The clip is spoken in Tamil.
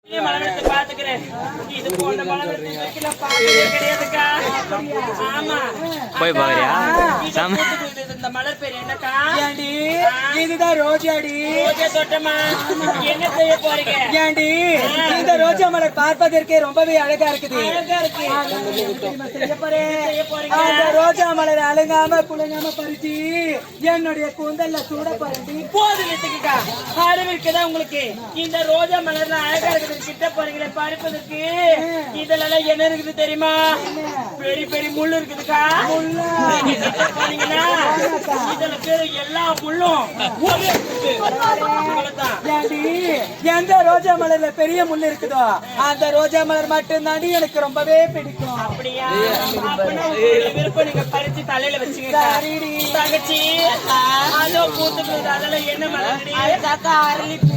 மலவெடுத்து பாத்துக்கிறேன். இது போன்ற மலவெடுத்து இதுவரைக்கும் பார்த்ததே கிடையாதுக்கா. ஆமா போய் பாக்குறியா? இந்த மலர் பேர் என்னக்கா? ஏண்டி இதுதான் ரோஜாடி. ரோஜா தோட்டமா? என்ன செய்ய போறீங்க? ஏண்டி இந்த ரோஜா மலர் பார்ப்பதற்கே ரொம்பவே அழகா இருக்குது. அழகா இருக்கு. செய்ய போறீங்க. அந்த ரோஜா மலர் அலங்காம குலங்காம பறிச்சு என்னுடைய கூந்தல்ல சூட பாருங்க. போது நிறுத்துக்கா. அறிவு இருக்குதா உங்களுக்கு? இந்த ரோஜா மலர்ல அழகா இருக்குது. கிட்ட போறீங்களே பறிப்பதற்கு. இதெல்லாம் என்ன இருக்குது தெரியுமா? பெரிய பெரிய முள்ளு இருக்குதுக்கா. கிட்ட போனீங்கன்னா இதுல பேரு எல்லா முள்ளும் ஒரே எந்த ரோஜா மலர்ல பெரிய முள் இருக்குதோ அந்த ரோஜா மலர் மட்டும் தாண்டி எனக்கு ரொம்பவே பிடிக்கும். அப்படியா? அப்படின்னா விருப்பம் நீங்க பறிச்சு தலையில வச்சுங்க தங்கச்சி. அதோ பூத்துக்கிறது அதெல்லாம் என்ன மலர்? அரளி பூ.